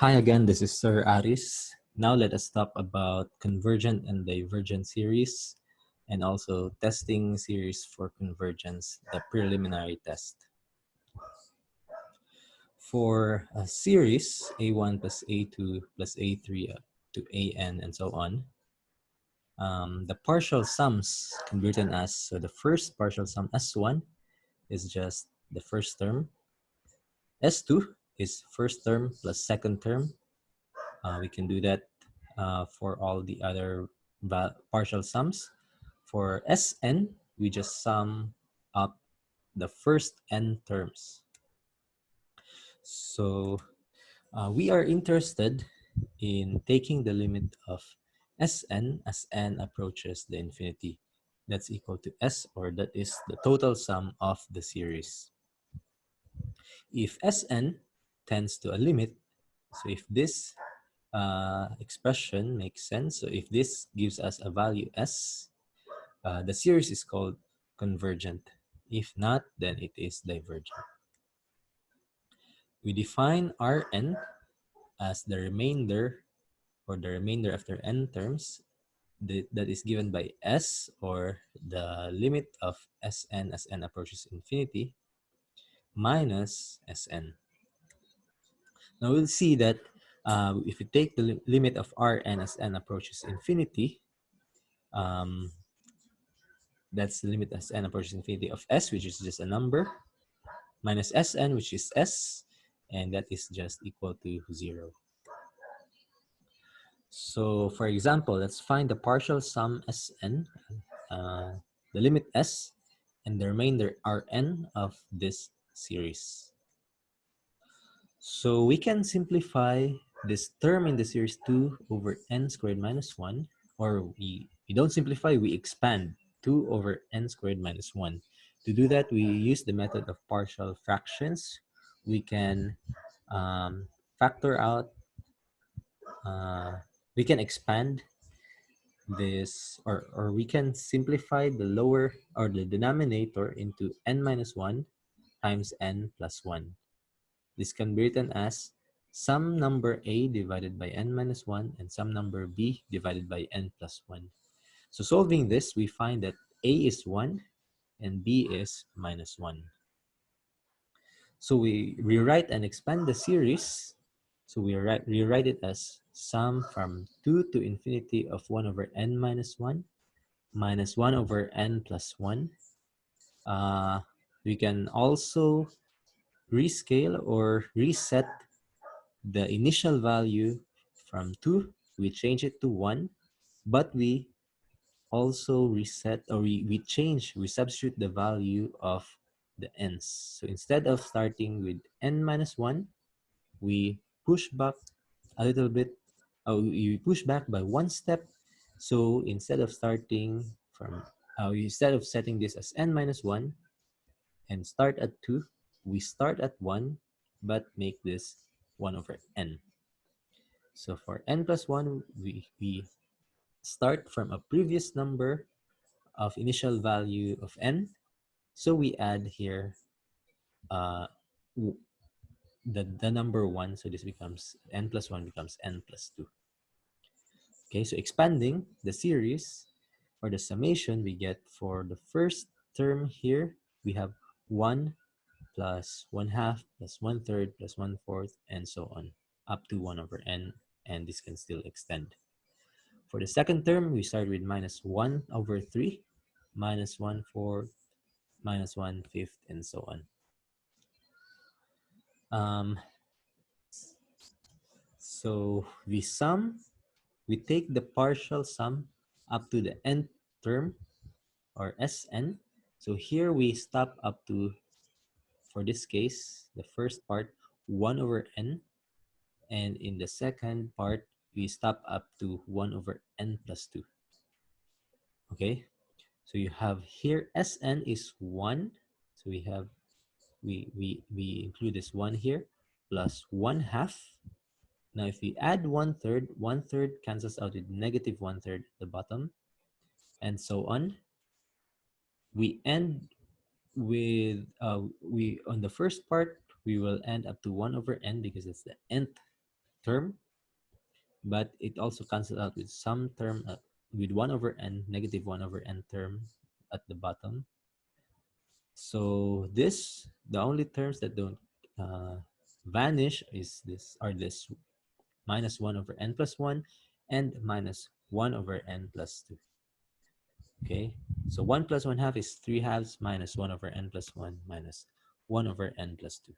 Hi again, this is Sir Aris. Now let us talk about convergent and divergent series and also testing series for convergence, the preliminary test. For a series, A1 plus A2 plus A3 to AN and so on, the partial sums can be written as, so the first partial sum S1 is just the first term, S2 is first term plus second term. We can do that for all the other partial sums. For Sn, we just sum up the first n terms. So we are interested in taking the limit of Sn as n approaches the infinity. That's equal to S, or that is the total sum of the series. If Sn tends to a limit, so if this expression makes sense, so if this gives us a value S, the series is called convergent. If not, then it is divergent. We define Rn as the remainder, or the remainder after n terms, that is given by S, or the limit of Sn as n approaches infinity, minus Sn. Now we'll see that if we take the limit of Rn as n approaches infinity, that's the limit as n approaches infinity of S, which is just a number, minus Sn, which is S, and that is just equal to 0. So for example, let's find the partial sum Sn, the limit S, and the remainder Rn of this series. So we can simplify this term in the series 2 over n squared minus 1, or we don't simplify, we expand 2 over n squared minus 1. To do that, we use the method of partial fractions. We can factor out, we can expand this, or we can simplify the lower, or the denominator, into n minus 1 times n plus 1. This can be written as some number a divided by n minus 1 and some number b divided by n plus 1. So solving this, we find that a is 1 and b is minus 1. So we rewrite and expand the series. So we rewrite it as sum from 2 to infinity of 1 over n minus 1 minus 1 over n plus 1. We can also rescale or reset the initial value from 2, we change it to 1, but we also reset, or we substitute the value of the n's. So instead of starting with n minus 1, we push back a little bit, we push back by one step. So instead of starting from, instead of setting this as n minus 1 and start at 2, we start at 1, but make this 1 over n. So for n plus 1, we start from a previous number of initial value of n. So we add here uh, the number 1. So this becomes n plus 1 becomes n plus 2. Okay, so expanding the series or the summation, we get for the first term here, we have 1 plus 1/2 plus 1/3 plus 1/4 and so on up to 1 over n, and this can still extend. For the second term, we start with minus 1 over 3, minus 1/4, minus 1/5, and so on. So we sum, we take the partial sum up to the nth term, or Sn. So here we stop up to, for this case, the first part, 1 over n. And in the second part, we stop up to 1 over n plus 2. Okay, so you have here Sn is 1. So we have, we include this 1 here, plus 1/2. Now if we add 1/3, 1/3 cancels out with negative 1/3 at the bottom, and so on. We end with, we on the first part, we will end up to 1 over n because it's the nth term, but it also cancels out with some term, with 1 over n, negative 1 over n term at the bottom. So the only terms that don't vanish are this minus 1 over n plus 1 and minus 1 over n plus 2. Okay, so 1 plus 1 half is 3 halves minus 1 over n plus 1 minus 1 over n plus 2.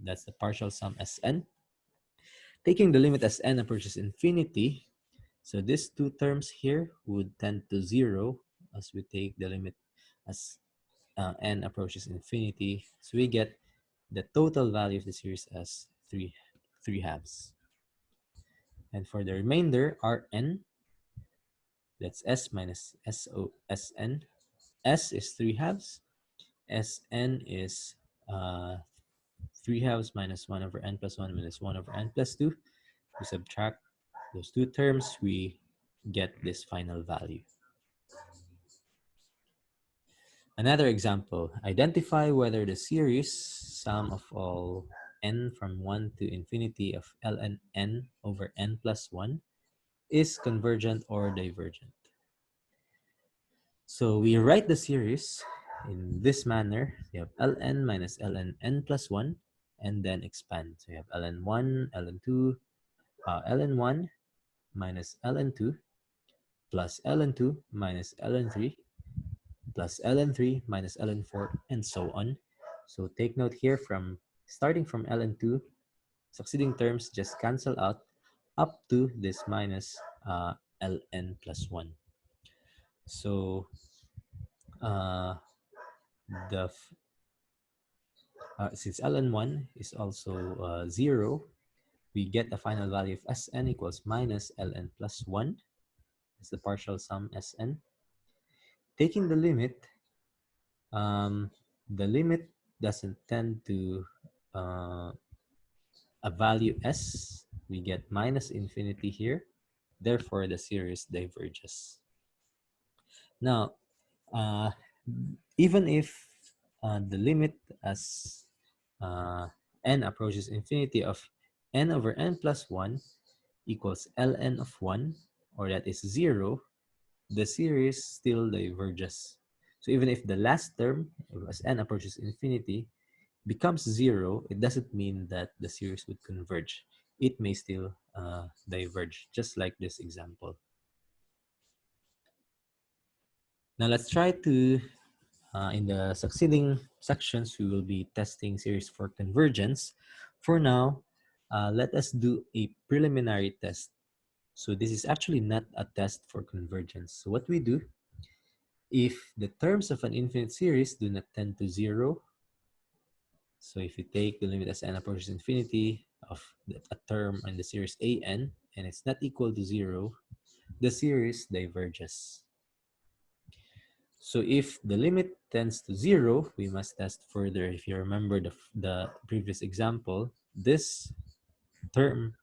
That's the partial sum Sn. Taking the limit as n approaches infinity, so these two terms here would tend to 0 as we take the limit as n approaches infinity. So we get the total value of the series as 3 halves. And for the remainder, Rn, that's S minus Sn. S is 3 halves. Sn is 3 halves minus 1 over n plus 1 minus 1 over n plus 2. We subtract those two terms, we get this final value. Another example, identify whether the series sum of all n from 1 to infinity of ln n over n plus 1 is convergent or divergent. So we write the series in this manner. You have ln minus ln n plus 1 and then expand. So you have ln1, ln2, ln1 minus ln2 plus ln2 minus ln3 plus ln3 minus ln4 and so on. So take note here, from starting from ln2, succeeding terms just cancel out up to this minus ln plus 1. So the since ln1 is also 0, we get the final value of Sn equals minus ln plus 1. It's the partial sum Sn. Taking the limit doesn't tend to a value S. We get minus infinity here. Therefore, the series diverges. Now, even if the limit as n approaches infinity of n over n plus 1 equals ln of 1, or that is 0, the series still diverges. So even if the last term, as n approaches infinity, becomes 0, it doesn't mean that the series would converge. It may still diverge, just like this example. Now let's try to, in the succeeding sections, we will be testing series for convergence. For now, let us do a preliminary test. So this is actually not a test for convergence. So what we do, if the terms of an infinite series do not tend to 0, so if you take the limit as n approaches infinity of a term in the series an and it's not equal to 0, the series diverges. So if the limit tends to 0, we must test further. If you remember the previous example, this term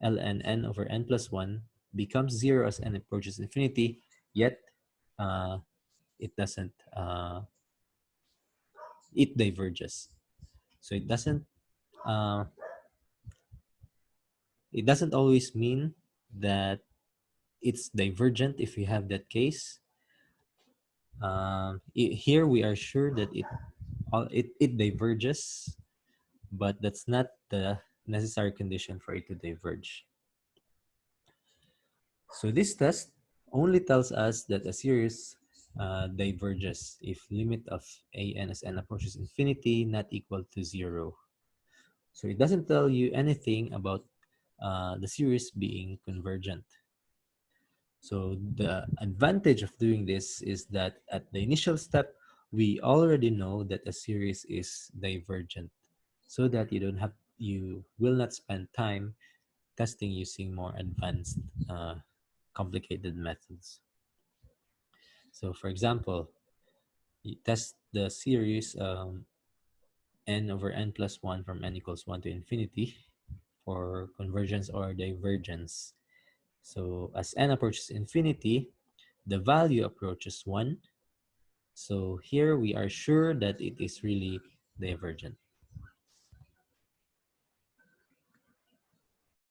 ln n over n plus 1 becomes 0 as n approaches infinity, yet it doesn't, it diverges. So uh, it doesn't always mean that it's divergent if we have that case. Here we are sure that it diverges, but that's not the necessary condition for it to diverge. So this test only tells us that a series diverges if limit of an as n approaches infinity not equal to 0. So it doesn't tell you anything about the series being convergent. So the advantage of doing this is that at the initial step, we already know that a series is divergent, so that you will not spend time testing using more advanced, complicated methods. So for example, you test the series n over n plus 1 from n equals 1 to infinity for convergence or divergence. So as n approaches infinity, the value approaches 1. So here we are sure that it is really divergent.